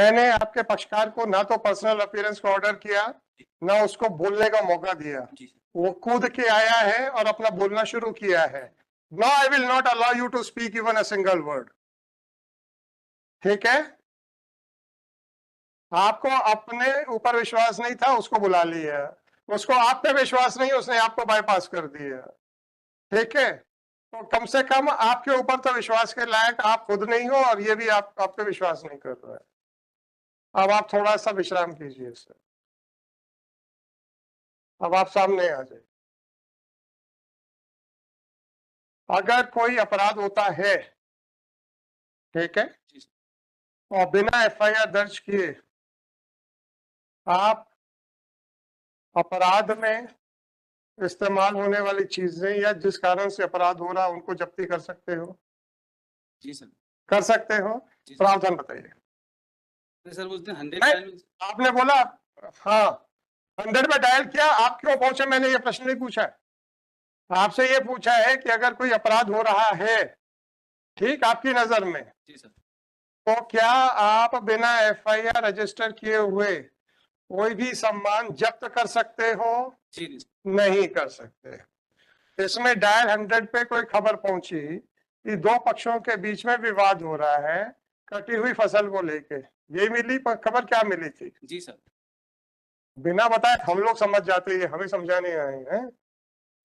मैंने आपके पक्षकार को ना तो पर्सनल अपीयरेंस का ऑर्डर किया, ना उसको बोलने का मौका दिया। वो कूद के आया है और अपना बोलना शुरू किया है। No, I will not allow you to speak even a single word. ठीक है, आपको अपने ऊपर विश्वास नहीं था, उसको बुला लिया। उसको आप पे विश्वास नहीं, उसने आपको बाईपास कर दिया। ठीक है, तो कम से कम आपके ऊपर तो विश्वास के लायक आप खुद नहीं हो, और ये भी आप पे विश्वास नहीं कर रहा है। अब आप थोड़ा सा विश्राम कीजिए इससे। अब आप सामने आ जाइए। अगर कोई अपराध होता है, ठीक है, और बिना एफआईआर दर्ज किए आप अपराध में इस्तेमाल होने वाली चीजें या जिस कारण से अपराध हो रहा उनको जब्ती कर सकते हो। जी सर। कर सकते हो। प्रावधान बताइए। सर उस दिन 100 आपने बोला हाँ 100 पे डायल किया, आप क्यों पहुंचे? मैंने ये प्रश्न नहीं पूछा। आपसे ये पूछा है कि अगर कोई अपराध हो रहा है, ठीक, आपकी नजर में, जी सर, तो क्या आप बिना एफआईआर रजिस्टर किए हुए कोई भी सम्मान जब्त कर सकते हो? जी नहीं कर सकते। इसमें डायल 100 पे कोई खबर पहुंची कि दो पक्षों के बीच में विवाद हो रहा है कटी हुई फसल को लेके, ये मिली खबर? क्या मिली थी? जी सर। बिना बताए हम लोग समझ जाते हैं, हमें समझाने आए हैं।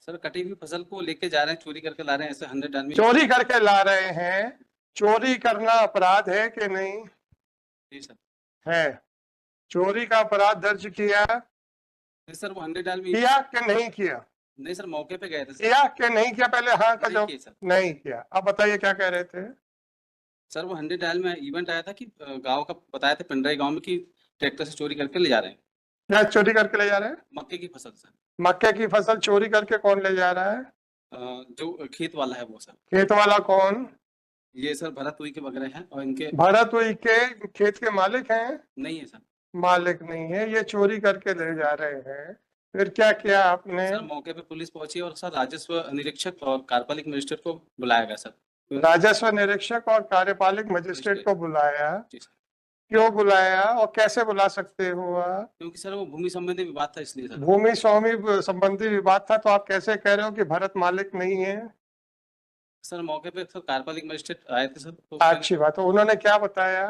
सर कटी हुई फसल को लेके जा रहे हैं, चोरी करके ला रहे हैं, ऐसे 100 आदमी चोरी करके ला रहे हैं। चोरी करना अपराध है कि नहीं? जी सर। है। चोरी का अपराध दर्ज किया? सर वो 100 आदमी किया कि नहीं किया? नहीं सर, मौके पे गए थे। किया कि नहीं किया? पहले हाँ का जवाब। सर नहीं किया। अब बताइए क्या कह रहे थे? सर वो 100 डायल में इवेंट आया था कि गांव का बताया था, पिंडराई गांव में, कि ट्रैक्टर से चोरी करके ले जा रहे हैं। क्या चोरी करके ले जा रहे हैं? मक्के की फसल सर। मक्के की फसल चोरी करके कौन ले जा रहा है? जो खेत वाला है वो सर। खेत वाला कौन? ये सर भरत हुई के वगैरह हैं, और इनके भरत हुई के खेत के मालिक हैं? नहीं है सर। मालिक नहीं है, ये चोरी करके ले जा रहे हैं। फिर क्या किया आपने? सर मौके पे पुलिस पहुंची और सर राजस्व निरीक्षक और कार्यपालिक मजिस्ट्रेट को बुलाया गया सर। राजस्व निरीक्षक और कार्यपालिक मजिस्ट्रेट को बुलाया? जी सर। क्यों बुलाया और कैसे बुला सकते हो आप? क्योंकि सर वो भूमि संबंधी विवाद था, इसलिए सर। भूमि स्वामी संबंधी विवाद था, तो आप कैसे कह रहे हो कि भरत मालिक नहीं है? सर मौके पे सर कार्यपालिक मजिस्ट्रेट आए थे सर, तो अच्छी बात है। उन्होंने क्या बताया?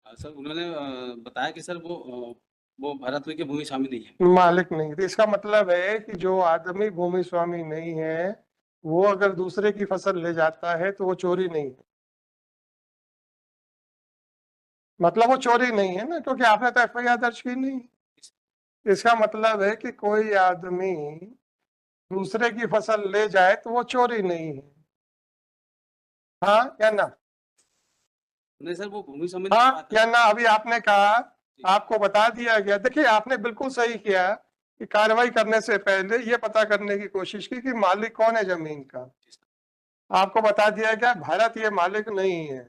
सर उन्होंने बताया कि सर वो भरत हुई के भूमि स्वामी नहीं है, मालिक नहीं है। इसका मतलब है कि जो आदमी भूमि स्वामी नहीं है, वो अगर दूसरे की फसल ले जाता है तो वो चोरी नहीं है। मतलब वो चोरी नहीं है ना, क्योंकि आपने तो एफआईआर दर्ज की नहीं। इसका मतलब है कि कोई आदमी दूसरे की फसल ले जाए तो वो चोरी नहीं है। हाँ या ना? नहीं सर वो भूमि संबंधी हाँ या ना? अभी आपने कहा, आपको बता दिया गया। देखिए आपने बिल्कुल सही किया कि कार्रवाई करने से पहले ये पता करने की कोशिश की कि मालिक कौन है जमीन का। आपको बता दिया गया भरत ये मालिक नहीं है,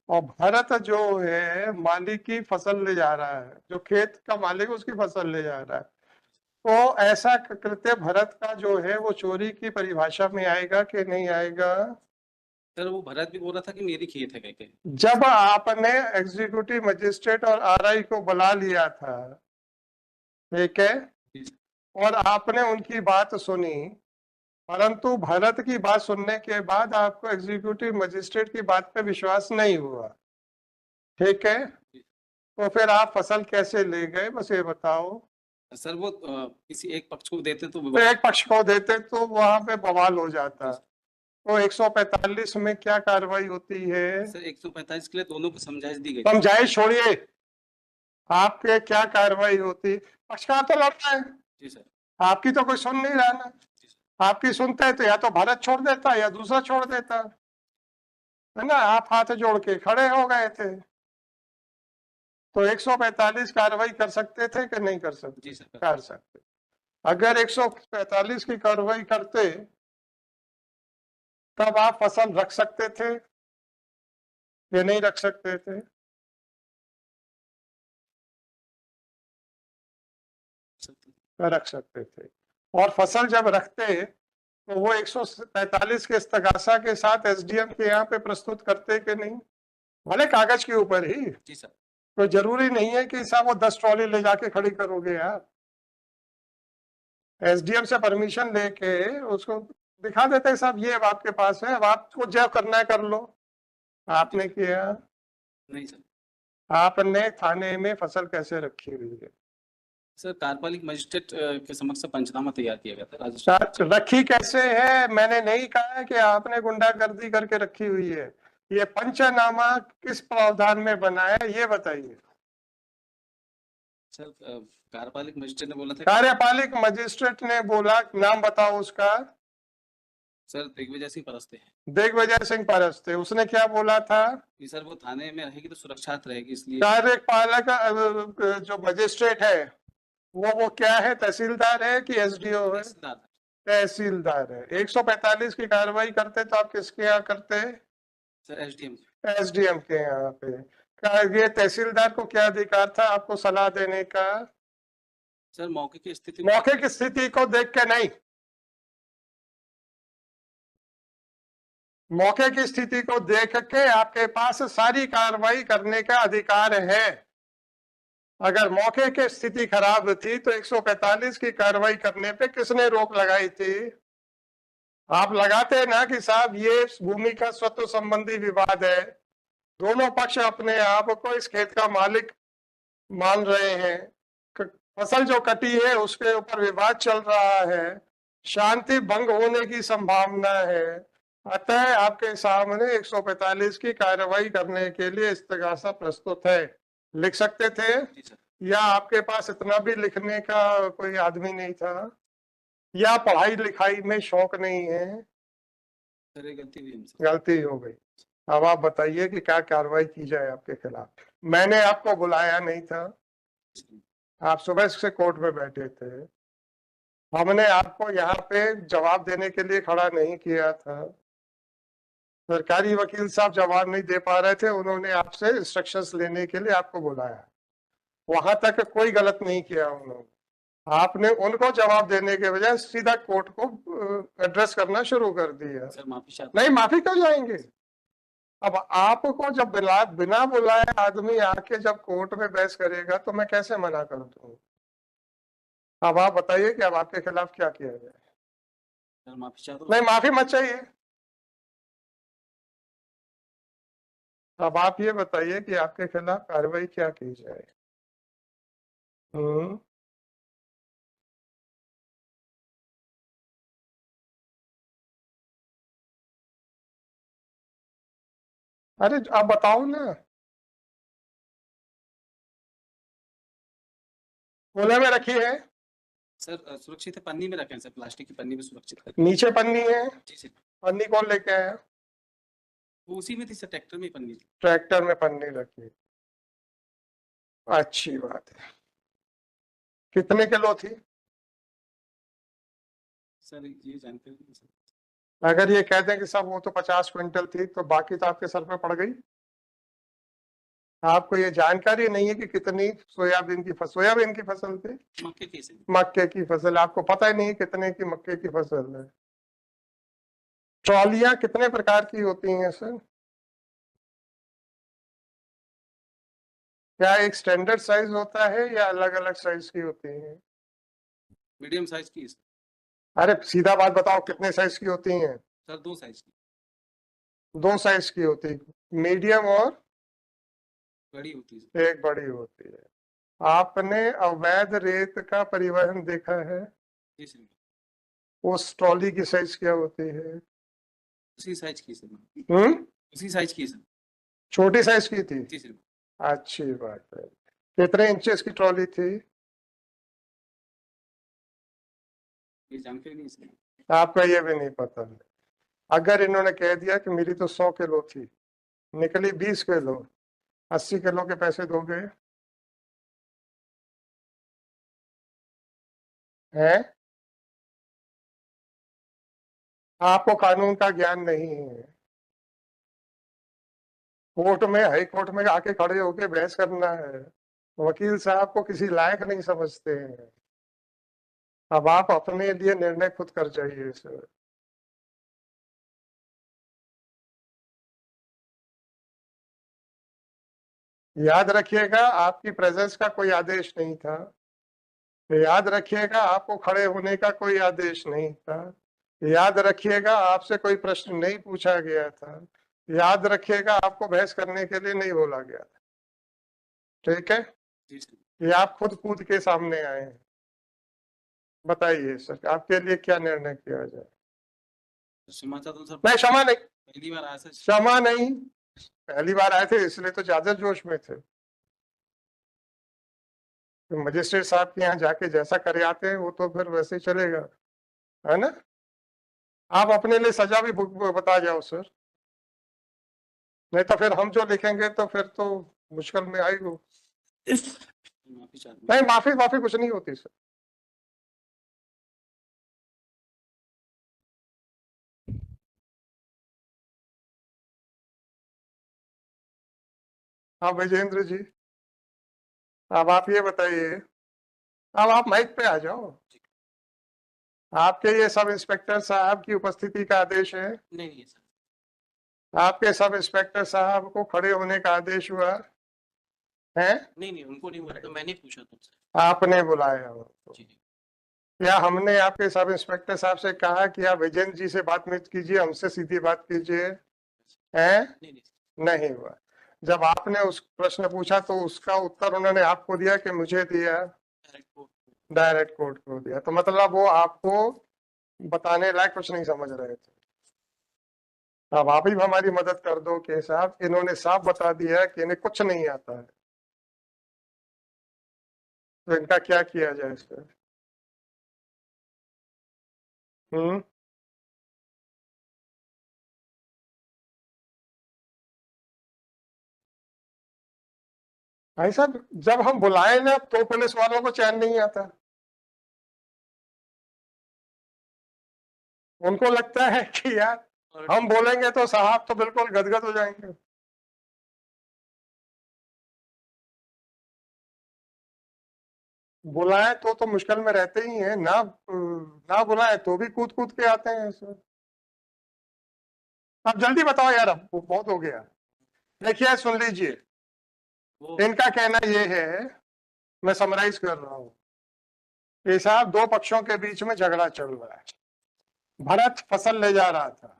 और भरत जो है मालिक की फसल ले जा रहा है, जो खेत का मालिक उसकी फसल ले जा रहा है। तो ऐसा कृत्य भरत का जो है वो चोरी की परिभाषा में आएगा कि नहीं आएगा? सर वो भरत भी बोल रहा था कि मेरी खेत है कहके। जब आपने एग्जीक्यूटिव मजिस्ट्रेट और आरआई को बुला लिया था, ठीक है, और आपने उनकी बात सुनी, परंतु भरत की बात सुनने के बाद आपको एग्जीक्यूटिव मजिस्ट्रेट की बात पे विश्वास नहीं हुआ, ठीक है, तो फिर आप फसल कैसे ले गए? बस ये बताओ। सर वो किसी एक पक्ष को देते तो एक पक्ष को देते तो वहां पे बवाल हो जाता। तो 145 में क्या कार्रवाई होती है? सर 145 के लिए दोनों को समझाइश दी गई। समझाइश छोड़िए, आपके क्या कार्रवाई होती? पक्षकार तो लड़ता है। जी सर। आपकी तो कोई सुन नहीं रहा ना। आपकी सुनते है तो या तो भारत छोड़ देता या दूसरा छोड़ देता, है ना? आप हाथ जोड़ के खड़े हो गए थे। तो 145 कार्रवाई कर सकते थे कि नहीं कर सकते? जी सर। कर सकते। अगर 145 की कार्रवाई करते तब आप फसल रख सकते थे या नहीं रख सकते थे? रख सकते थे। और फसल जब रखते तो वो 145 के इस्तगासा के साथ एसडीएम के यहाँ पे प्रस्तुत करते कि नहीं? भले कागज के ऊपर ही। जी सर। तो जरूरी नहीं है कि साहब वो 10 ट्रॉली ले जाके खड़ी करोगे यार। एसडीएम से परमिशन लेके उसको दिखा देते हैं साहब ये अब आपके पास है, अब आपको जो करना है कर लो। आपने किया? नहीं सर। आपने थाने में फसल कैसे रखी हुई है? सर कार्यपालिक मजिस्ट्रेट के समक्ष पंचनामा तैयार किया गया था रजिस्टर। रखी कैसे है? मैंने नहीं कहा है कि आपने गुंडागर्दी करके रखी हुई है। ये पंचनामा किस प्रावधान में बना है ये बताइए। सर कार्यपालिक मजिस्ट्रेट ने बोला था कार्यपालिक मजिस्ट्रेट ने बोला, नाम बताओ उसका। सर दिग्विजय सिंह परस्ते हैं दिग्विजय सिंह परस्ते, उसने क्या बोला था? कि सर वो थाने में रहेगी तो सुरक्षित रहेगी, इसलिए। कार्यपालक जो मजिस्ट्रेट है वो क्या है? तहसीलदार है कि एसडीओ है? तहसीलदार। तहसीलदार है। 145 की कार्रवाई करते तो आप किसके यहाँ करते? Sir SDM. एसडीएम के यहाँ पे। ये तहसीलदार को क्या अधिकार था आपको सलाह देने का? सर मौके की स्थिति मौके की स्थिति को देख के नहीं, मौके की स्थिति को देख के आपके पास सारी कार्रवाई करने का अधिकार है। अगर मौके की स्थिति खराब थी तो 145 की कार्रवाई करने पे किसने रोक लगाई थी? आप लगाते ना कि साहब ये भूमि का स्वत्व संबंधी विवाद है, दोनों पक्ष अपने आप को इस खेत का मालिक मान रहे हैं, फसल जो कटी है उसके ऊपर विवाद चल रहा है, शांति भंग होने की संभावना है, अतः आपके सामने 145 की कार्रवाई करने के लिए इस्तगासा प्रस्तुत है। लिख सकते थे? जी सर। या आपके पास इतना भी लिखने का कोई आदमी नहीं था, या पढ़ाई लिखाई में शौक नहीं है? सर ये गलती हुई हमसे। गलती हो गई। अब आप बताइए कि क्या कार्रवाई की जाए आपके खिलाफ। मैंने आपको बुलाया नहीं था, आप सुबह से कोर्ट में बैठे थे, हमने आपको यहाँ पे जवाब देने के लिए खड़ा नहीं किया था। सरकारी वकील साहब जवाब नहीं दे पा रहे थे, उन्होंने आपसे इंस्ट्रक्शंस लेने के लिए आपको बुलाया। वहां तक कोई गलत नहीं किया उन्होंने, आपने उनको जवाब देने के बजाय सीधा कोर्ट को एड्रेस करना शुरू कर दिया। सर माफी चाहता नहीं, माफी क्यों जाएंगे? अब आपको जब बिना बुलाए आदमी आके जब कोर्ट में बहस करेगा तो मैं कैसे मना कर दूं? अब आप बताइए कि अब आपके खिलाफ क्या किया जाए। सर माफी चाहता हूँ। नहीं, माफी मत चाहिए। अब आप ये बताइए कि आपके खिलाफ कार्रवाई क्या की जाए। हम्म अरे आप बताओ ना। कोले में रखी है? सर सुरक्षित है, पन्नी में रखें सर, प्लास्टिक की पन्नी में सुरक्षित रखें। नीचे पन्नी है? जी सर। पन्नी कौन लेके आया? वो उसी में थी सर, ट्रैक्टर में ही पन्नी थी। ट्रैक्टर में पन्नी रखी, अच्छी बात है। कितने किलो थी? सर ये जानकारी नहीं सर। अगर ये कहते हैं कि सब वो तो 50 क्विंटल थी तो बाकी तो आपके सर पे पड़ गई। आपको ये जानकारी नहीं है कि कितनी सोयाबीन की फसल थी? मक्के की सर। मक्के की फसल, आपको पता ही नहीं है कितने की मक्के की फसल है। ट्रॉलियां कितने प्रकार की होती हैं सर? क्या एक स्टैंडर्ड साइज होता है या अलग अलग साइज की होती है? मीडियम साइज की सर। अरे सीधा बात बताओ, कितने साइज की होती हैं? सर 2 साइज की। 2 साइज की होती है, मीडियम और बड़ी होती है सर। एक बड़ी होती है। आपने अवैध रेत का परिवहन देखा है? जी सर। उस ट्रॉली की साइज क्या होती है? उसी साइज की सर। हम्म उसी साइज की सर। छोटी साइज की थी? जी सर। अच्छी बात है। कितने इंचेस की ट्रॉली थी? ये जानकारी नहीं सर। आपका ये भी नहीं पता है? अगर इन्होंने कह दिया कि मेरी तो 100 किलो थी, निकली 20 किलो, 80 किलो के पैसे दोगे? हैं? आपको कानून का ज्ञान नहीं है। कोर्ट में, हाई कोर्ट में आके खड़े होके बहस करना है, वकील साहब को किसी लायक नहीं समझते हैं। अब आप अपने लिए निर्णय खुद कर जाइए सर। याद रखिएगा आपकी प्रेजेंस का कोई आदेश नहीं था। याद रखिएगा आपको खड़े होने का कोई आदेश नहीं था। याद रखिएगा आपसे कोई प्रश्न नहीं पूछा गया था। याद रखिएगा आपको बहस करने के लिए नहीं बोला गया था। ठीक है, जी सर। ये आप खुद कूद के सामने आए हैं। बताइए सर, आपके लिए क्या निर्णय किया जाए? क्षमा चाहता हूँ सर, नहीं, क्षमा नहीं, पहली बार आया सर। क्षमा नहीं। पहली बार आए थे इसलिए तो ज्यादा जोश में थे। तो मजिस्ट्रेट साहब के यहाँ जाके जैसा करे आते हैं वो तो फिर वैसे ही चलेगा, है ना? आप अपने लिए सजा भी बता जाओ सर, नहीं तो फिर हम जो लिखेंगे तो फिर तो मुश्किल में आएगी। माफी चाहता हूँ। नहीं, माफी माफी कुछ नहीं होती सर। हाँ विजेंद्र जी, अब आप ये बताइए, अब आप माइक पे आ जाओ। आपके ये सब इंस्पेक्टर साहब की उपस्थिति का आदेश है? नहीं सर। आपके सब इंस्पेक्टर साहब को खड़े होने का आदेश हुआ है? नहीं उनको नहीं बोला, तो मैंने पूछा तुमसे। आपने बुलाया हो तो। जी। क्या हमने आपके सब इंस्पेक्टर साहब से कहा कि आप विजेंद्र जी से बात मत कीजिए, हमसे सीधी बात कीजिए? हैं? नहीं नहीं हुआ। जब आपने उस प्रश्न पूछा तो उसका उत्तर उन्होंने आपको दिया कि मुझे दिया? डायरेक्ट कोर्ट को दिया। तो मतलब वो आपको बताने लायक कुछ नहीं समझ रहे थे। अब आप ही हमारी मदद कर दो कि साहब इन्होंने साफ बता दिया कि इन्हें कुछ नहीं आता है, तो इनका क्या किया जाए इस पर? भाई साहब, जब हम बुलाए ना तो पुलिस वालों को चैन नहीं आता। उनको लगता है कि यार हम बोलेंगे तो साहब तो बिल्कुल गदगद हो जाएंगे। बुलाए तो मुश्किल में रहते ही हैं ना, ना बुलाए तो भी कूद कूद के आते हैं सर। अब जल्दी बताओ यार, अब बहुत हो गया। देखिए सुन लीजिए, इनका कहना ये है, मैं समराइज कर रहा हूँ कि साहब दो पक्षों के बीच में झगड़ा चल रहा है। भरत फसल ले जा रहा था,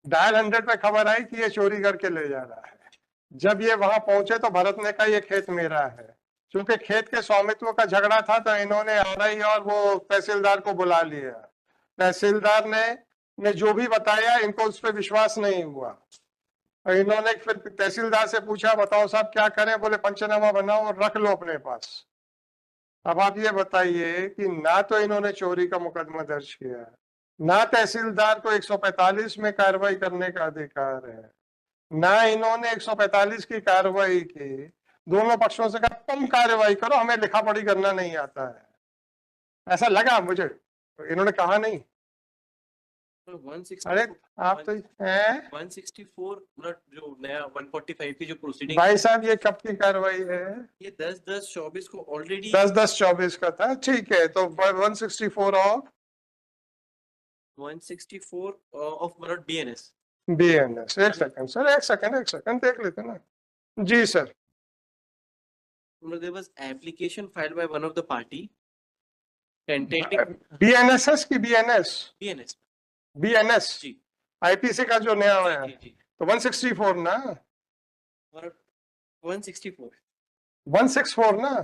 डायल 100 पे खबर आई कि ये चोरी करके ले जा रहा है। जब ये वहां पहुंचे तो भरत ने कहा ये खेत मेरा है। क्योंकि खेत के स्वामित्व का झगड़ा था तो इन्होंने आरआई और वो तहसीलदार को बुला लिया। तहसीलदार ने जो भी बताया इनको उस पर विश्वास नहीं हुआ। और इन्होंने फिर तहसीलदार से पूछा बताओ साहब क्या करें? बोले पंचनामा बनाओ और रख लो अपने पास। अब आप ये बताइए कि ना तो इन्होंने चोरी का मुकदमा दर्ज किया, ना तहसीलदार को 145 में कार्रवाई करने का अधिकार है, ना इन्होंने 145 की कार्रवाई की। दोनों पक्षों से कहा तुम कार्रवाई करो, हमें लिखा पढ़ी करना नहीं आता है। ऐसा लगा मुझे, इन्होंने कहा नहीं। अरे आप तो 164 मतलब जो नया 145 की जो प्रोसीडिंग भाई साहब ये कब की कार्रवाई है? ये 10/10/24 को ऑलरेडी 10/10/24 का था। ठीक है, तो 164 ऑफ 164 ऑफ मतलब बीएनएस। बीएनएस। एक सेकंड सर, एक सेकंड देख लेते ना। जी sir. There was application filed by one of the party tentative BNSS की बीएनएस BNS बीएनएस जी आईपीसी का जो नया है जी तो 164 ना, और 164 164 ना।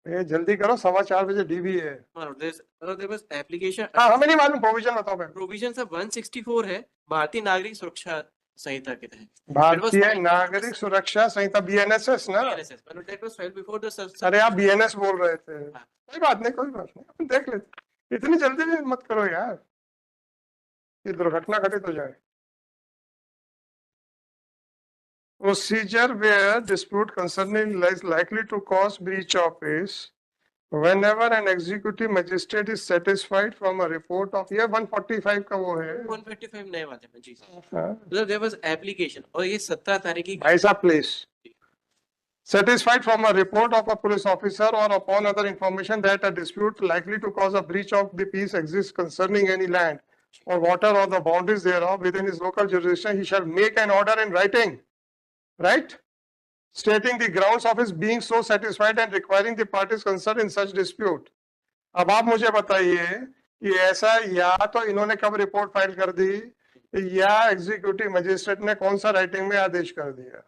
ये जल्दी करो, 4:15 डीबी है। there was application हाँ हमें नहीं मालूम, प्रोविजन बताओ पहले। प्रोविजन सब 164 है भारतीय नागरिक सुरक्षा संहिता के तहत। भारतीय नागरिक सुरक्षा संहिता बीएनएसएस ना। BNSS but that was filed before the अरे आप बीएनएस बोल रहे थे। कोई बात नहीं, कोई बात नहीं, अपन देख लेते। इतनी जल्दी भी मत करो यार, ये दुर्घटना घटित हो जाए। procedure where dispute concerning is likely to cause breach of peace whenever an executive magistrate is satisfied from a report of ये 145 का वो है 155 नए वाले में जी सर। हाँ, मतलब देयर वाज एप्लीकेशन और ये 17 तारीख की भाई साहब please satisfied from a report of a police officer or upon other information that a dispute likely to cause a breach of the peace exists concerning any land or water or the boundaries thereof within his local jurisdiction, he shall make an order in writing, right? Stating the grounds of his being so satisfied and requiring the parties concerned in such dispute. अब आप मुझे बताइए कि ऐसा या तो इन्होंने कब रिपोर्ट फाइल कर दी या एग्जीक्यूटिव मजिस्ट्रेट ने कौन सा राइटिंग में आदेश कर दिया?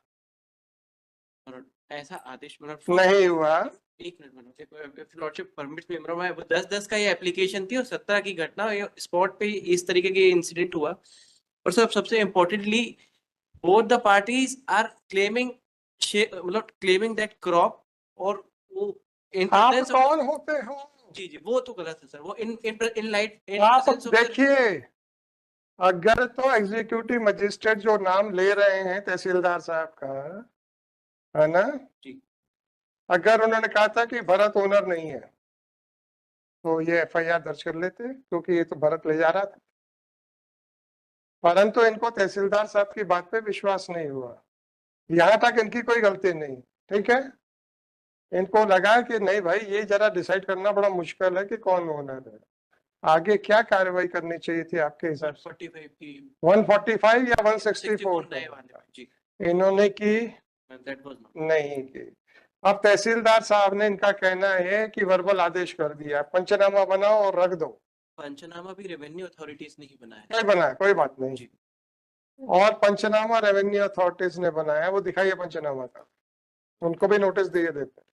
और ऐसा आदेश मतलब नहीं हुआ। एक मिनट इफ लॉर्डशिप परमिट्स मी मतलब वो 10-10 का ये एप्लीकेशन थी और 17 की घटना ये स्पॉट पे इस तरीके के इंसिडेंट हुआ। और सबसे importantly both the parties are claiming मतलब क्लेमिंग दैट क्रॉप और वो आप कौन होते हो? जी जी वो तो गलत है सर। वो इन लाइट आप देखिए, अगर तो एग्जीक्यूटिव मजिस्ट्रेट जो नाम ले रहे हैं तहसीलदार साहब का, है ना जी, अगर उन्होंने कहा था कि भरत ओनर नहीं है तो ये एफआईआर दर्ज कर लेते क्योंकि ये तो भरत ले जा रहा था, परंतु इनको तहसीलदार साहब की बात पे विश्वास नहीं हुआ। यहाँ तक इनकी कोई गलती नहीं, ठीक है। इनको लगा कि नहीं भाई ये जरा डिसाइड करना बड़ा मुश्किल है कि कौन ओनर है। आगे क्या कार्रवाई करनी चाहिए थी आपके हिसाब से? 45 की 145 या 164 नए वाले में जी इन्होंने की दैट वाज नहीं की। अब तहसीलदार साहब ने इनका कहना है कि वर्बल आदेश कर दिया, पंचनामा बनाओ और रख दो। पंचनामा भी रेवेन्यू अथॉरिटीज ने ही बनाया है। नहीं बनाया, कोई बात नहीं। जी। और पंचनामा रेवेन्यू अथॉरिटीज ने बनाया, वो दिखाइए पंचनामा का, उनको भी नोटिस दिए देते।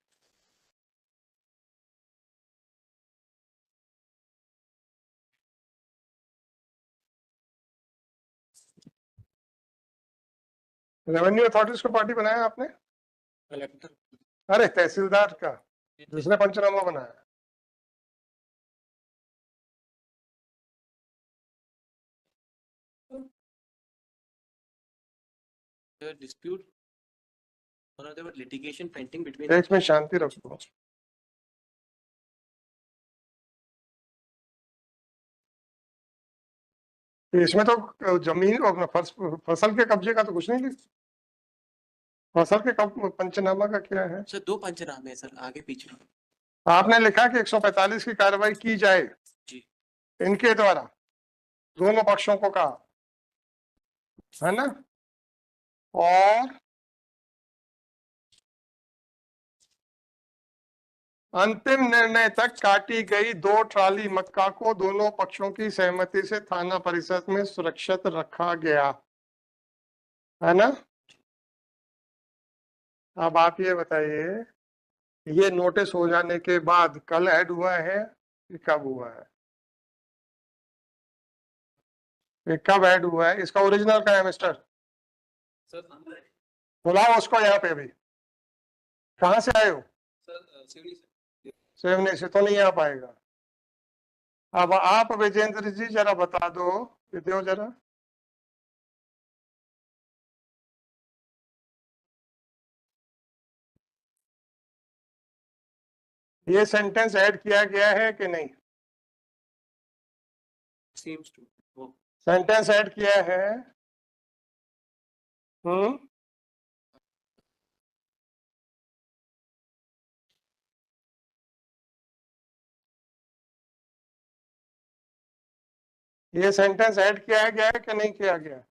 रेवेन्यू अथॉरिटीज को पार्टी बनाया आपने? कलेक्टर अरे तहसीलदार का जिसने पंचनामा बनाया। dispute or there were litigation pending between देश में शांति रखो। इसमें तो जमीन और फसल के कब्जे का तो कुछ नहीं लिखा। फसल के पंचनामा का क्या है? सर 2 पंचनामे हैं सर आगे पीछे। आपने लिखा कि 145 की कार्रवाई की जाए जी इनके द्वारा, दोनों पक्षों को कहा, है ना। और अंतिम निर्णय तक काटी गई 2 ट्राली मक्का को दोनों पक्षों की सहमति से थाना परिषद में सुरक्षित रखा गया, है ना। अब आप ये बताइए, ये नोटिस हो जाने के बाद कल ऐड हुआ है कि कब हुआ है? ये कब ऐड हुआ है? इसका ओरिजिनल का है मिस्टर? सर बुलाओ उसको यहाँ पे भी। कहाँ से आए हो? सर सिवनी से। सेवने से तो नहीं आ पाएगा। अब आप विजेंद्र जी जरा बता दो, ये दो जरा। ये सेंटेंस ऐड किया गया है कि नहीं? seems to वो सेंटेंस ऐड किया है। ये सेंटेंस ऐड किया गया है कि नहीं किया गया?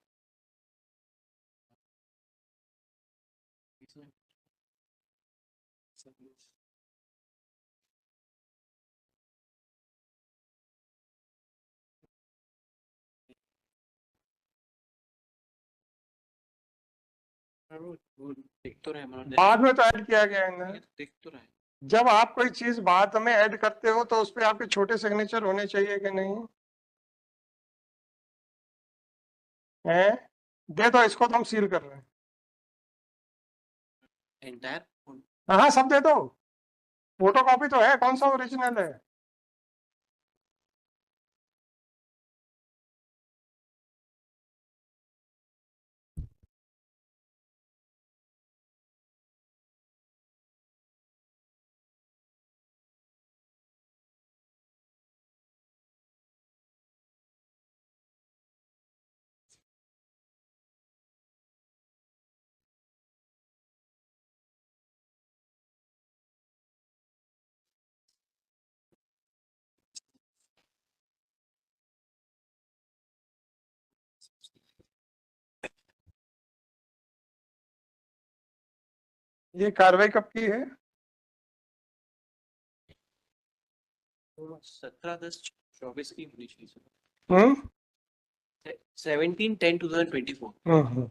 वो देख तो रहे हैं बाद में तो ऐड किया गया है ना। देख तो रहे हैं। जब आप कोई चीज बाद में ऐड करते हो तो उस पे आपके छोटे सिग्नेचर होने चाहिए कि नहीं? हैं? दे दो इसको, तो हम सील कर रहे हैं। एंटायर हाँ सब दे दो, फोटो कॉपी तो है, कौन सा ओरिजिनल है? ये कार्रवाई कब की है? 17/10/24 की होनी चाहिए सर। 17/10/2024। हम्म।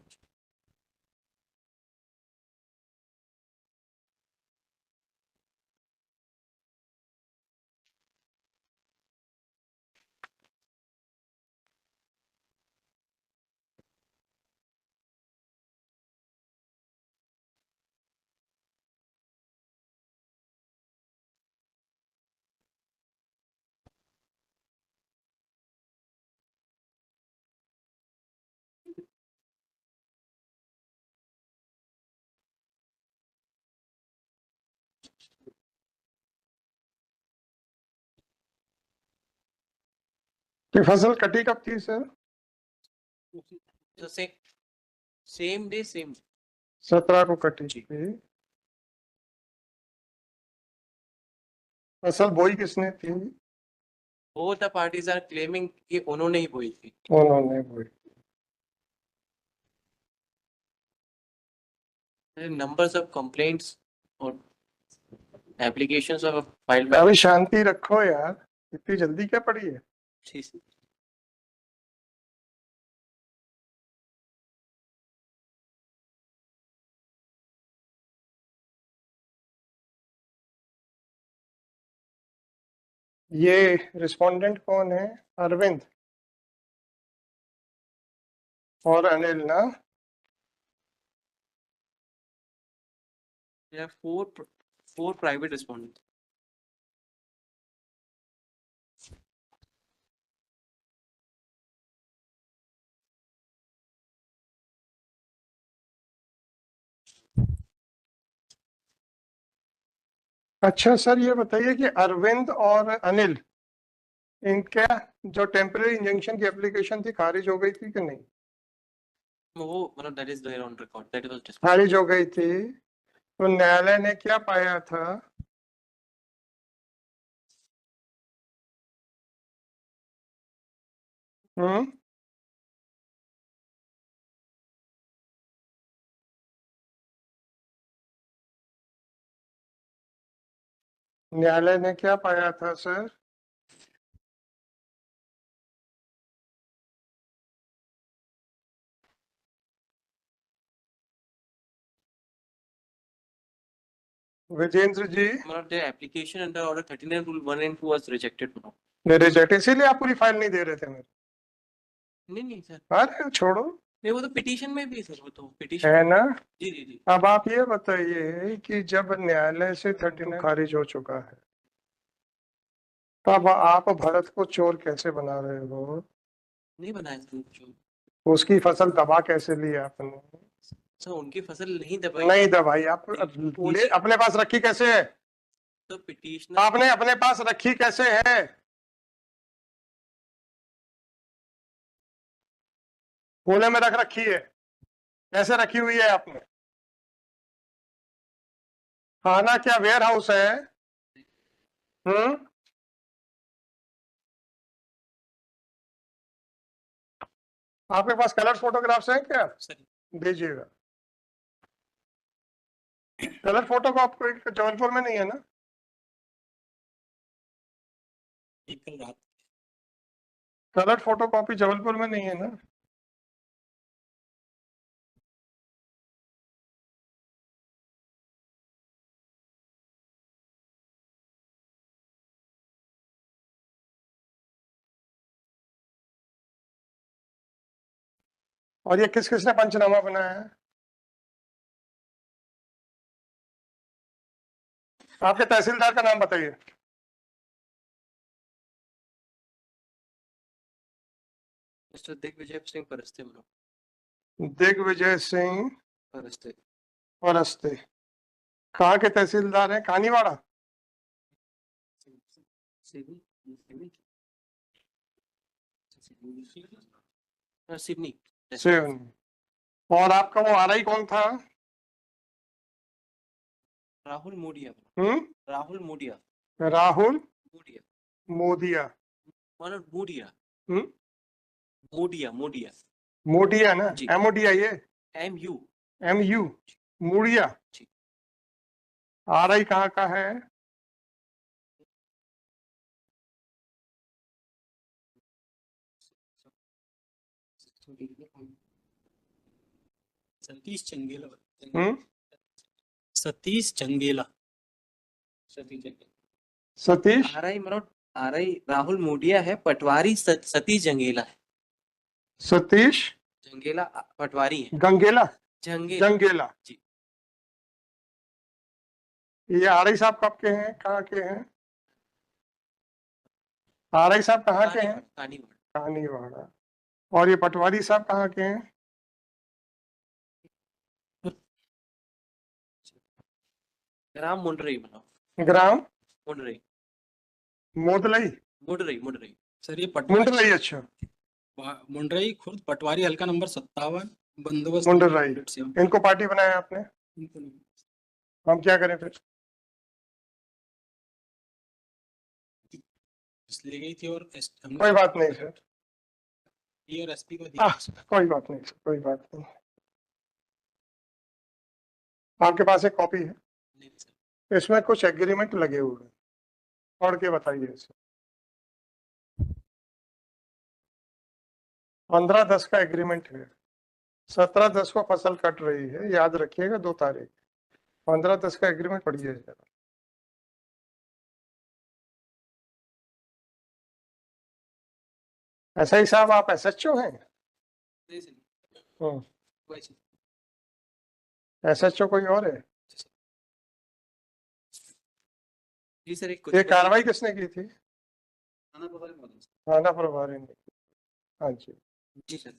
तो फसल कटी कब थी सर? तो सेम डे सेम 17 को कटी थी। फसल बोई किसने थी? both the parties are claiming कि उन्होंने ही बोई थी। उन्होंने बोई। Numbers of complaints और applications of filed by अभी शांति रखो यार, इतनी जल्दी क्या पड़ी है? ये रिस्पोंडेंट कौन है? अरविंद और अनिल ना? There are four private respondents. अच्छा सर, ये बताइए कि अरविंद और अनिल, इनका जो टेम्पररी इंजंक्शन की एप्लीकेशन थी खारिज हो गई थी कि नहीं? वो मतलब that is there on record. That was discussed. खारिज हो गई थी, तो न्यायालय ने क्या पाया था? हम्म। न्यायालय ने क्या पाया था सर? विजेंद्र जी, मतलब the application under order 39 rule 1 and 2 was rejected now. Reject, इसीलिए आप पूरी फाइल नहीं दे रहे थे मेरे? नहीं सर, अरे छोड़ो, नहीं वो तो पिटीशन में भी है सर, वो तो है पिटीशन। ना? जी। अब आप ये बताइए कि जब न्यायालय से 39 खारिज हो चुका है, तब आप भरत को चोर कैसे बना रहे हो? नहीं बनाया सर जो उसकी फसल दबा कैसे ली आपने? सर उनकी फसल नहीं दबाई नहीं दबाई, आप पुलिस- अपने पास रखी कैसे है? तो पिटीशनर आपने अपने पास रखी कैसे है? कोने में रख रखी है? कैसे रखी हुई है आपने? खाना क्या वेयर हाउस है? हम्म। आपके पास कलर फोटोग्राफ्स हैं क्या? सर दीजिएगा। कलर फोटो को आपको जबलपुर में नहीं है ना? कल रात कलर फोटो कॉपी जबलपुर में नहीं है ना? और ये किस किसने पंचनामा बनाया है? आपके तहसीलदार का नाम बताइए। मिस्टर दिग्विजय सिंह परस्ते मनो दिग्विजय सिंह परस्ते परस्ते। कहाँ के तहसीलदार हैं? कानीवाड़ा? सिवनी सिवनी। और आपका वो आरआई कौन था? राहुल मोडिया हम्म। राहुल मोडिया राहुल मोडिया मोदिया। मतलब मोडिया हम्म। मोडिया मोडिया ना? जी। एमओडिया, ये MU MU मुड़िया। जी। RI कहाँ का है? सतीश चंगेला। हम्म, सतीश चंगेला। सतीश RI मनोज RI राहुल मोडिया है, पटवारी सतीश जंगेला है। सतीश जंगेला पटवारी है। गंगेला जंगेला जंगेला। जी। ये RI साहब कब के हैं, कहाँ के हैं? RI साहब कहाँ के हैं? कानीवाड़। कहानीवाड़ा। और ये पटवारी साहब कहाँ के हैं? ग्राम मुंडरई मनोज। ग्राम मुंडरई मोदलई मुंडरई मुंडरई। सर ये पटवारी मुंडलई। अच्छा, मुंडरई खुर्द पटवारी हल्का नंबर 57 बंदोबस्त मुंडरई। यूनिट से हम- इनको पार्टी बनाया आपने, इनको नहीं। हम क्या करें फिर? ले गई थी और हमने कोई बात नहीं सर, और एसपी को दिया। कोई बात नहीं सर, कोई बात नहीं। आपके पास एक कॉपी है, नहीं सर। इसमें कुछ एग्रीमेंट लगे हुए हैं, पढ़ के बताइए इसे। 15/10 का एग्रीमेंट है, 17/10 को फसल कट रही है, याद रखिएगा 2 तारीख। 15/10 का एग्रीमेंट पढ़िए जरा। ऐसा ही साहब, आप SHO हैं? नहीं सर, हम्म, वही सर। SHO कोई और है? जी सर, एक कुछ ये कार्रवाई किसने की थी? थाना प्रभारी महोदय सर। थाना प्रभारी ने। हाँ जी। जी सर।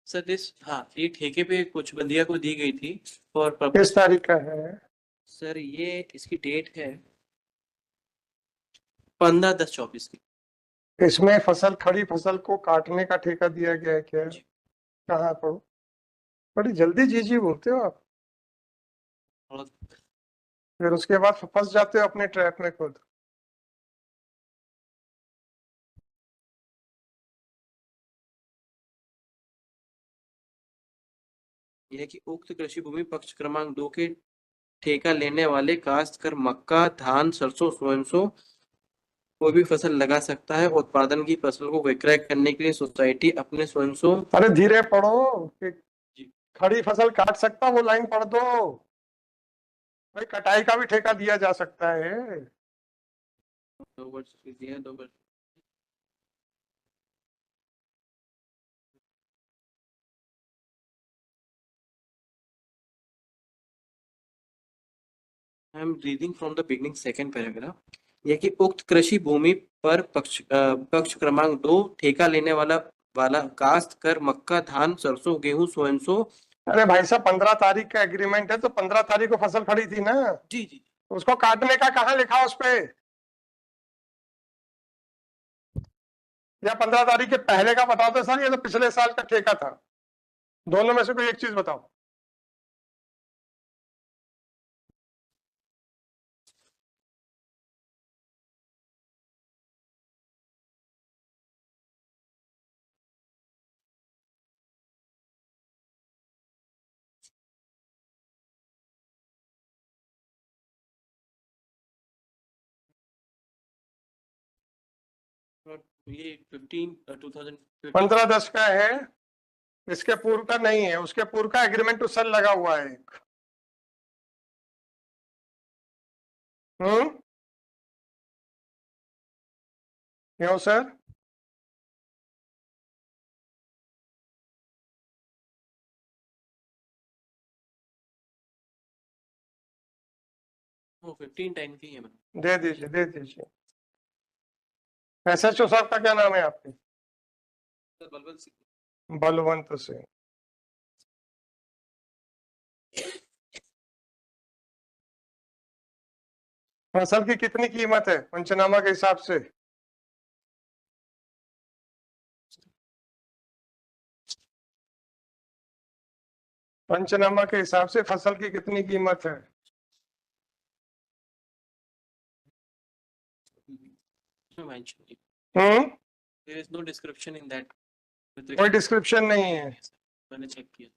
सर दिस हाँ, ये ठेके पे कुछ बंदिया को दी गई थी फॉर किस पर्पस। तारीख का है? सर ये इसकी डेट है 15/10/24 की। इसमें फसल, खड़ी फसल को काटने का ठेका दिया गया है क्या? जी। कहाँ पर? बड़ी जल्दी जी जी बोलते हो आप, और फिर उसके बाद फंस जाते हो अपने ट्रैप में खुद। यह कि उक्त कृषि भूमि पक्ष क्रमांक 2 के ठेका लेने वाले काश्त कर मक्का, धान, सरसों, सोयाबीन कोई भी फसल लगा सकता है। उत्पादन की फसल को विक्रय करने के लिए सोसाइटी अपने सोयाबीन। अरे धीरे पढ़ो कि जी। खड़ी फसल काट सकता, वो लाइन पढ़ दो भाई। कटाई का भी ठेका दिया जा सकता है। 2 वर्ष की दिया, 2 वर्ष। I am reading from the beginning second paragraph. यह कि उक्त कृषि भूमि पर पक्ष क्रमांक 2 ठेका लेने वाला काश्त कर मक्का, धान, सरसों, गेहूं, सोयाबीन। अरे भाई साहब, 15 तारीख का एग्रीमेंट है, तो 15 तारीख को फसल खड़ी थी ना, जी जी। उसको काटने का कहाँ लिखा उस पे? या 15 तारीख के पहले का बताओ तो सर, ये तो पिछले साल का ठेका था। दोनों में से कोई एक चीज बताओ। ये 2015 15/10 का है, इसके पूर्व का नहीं है। उसके पूर्व का एग्रीमेंट तो सर लगा हुआ है एक। हम्म, क्यों सर? वो 15 टाइम की है मैम। दे दीजिए, दे दीजिए। SHO साहब का क्या नाम है आपके? सर बलवंत सिंह। बलवंत सिंह। फसल की कितनी कीमत है पंचनामा के हिसाब से? पंचनामा के हिसाब से फसल की कितनी कीमत है? हम्म, There is no description in that. कोई डिस्क्रिप्शन नहीं है। मैंने चेक किया।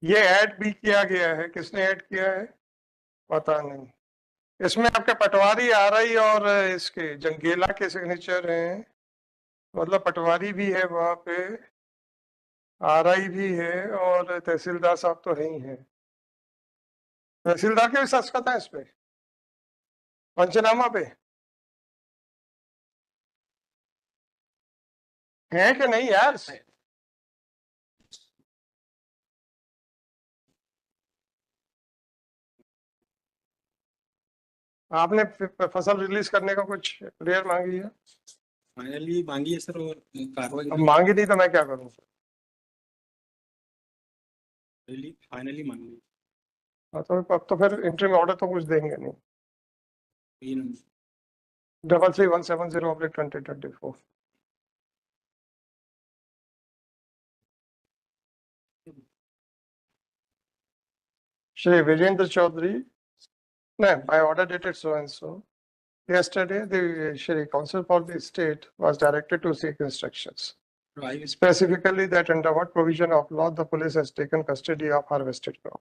ये ऐड भी किया गया है, किसने ऐड किया है पता नहीं। इसमें आपके पटवारी आरआई और इसके जंगेला के सिग्नेचर हैं, मतलब पटवारी भी है वहां पे, आरआई भी है और तहसीलदार साहब तो है ही है। तहसीलदार के भी दस्तखत है इस पे पंचनामा पे, है कि नहीं यार? आपने फसल रिलीज करने का कुछ क्लियर मांगी है? फाइनली मांगी है सर, और कार्रवाई अब मांगी नहीं तो मैं क्या करूं? फाइनली मांगी। हाँ, तो अब तो फिर इंटरिम ऑर्डर तो कुछ देंगे नहीं। ये number 33170/2024। Shri Vijendra Chaudhary, no, by order dated so and so. Yesterday, the Shri Council for the State was directed to seek instructions. I Specifically that under what provision of law the police has taken custody of harvested crop.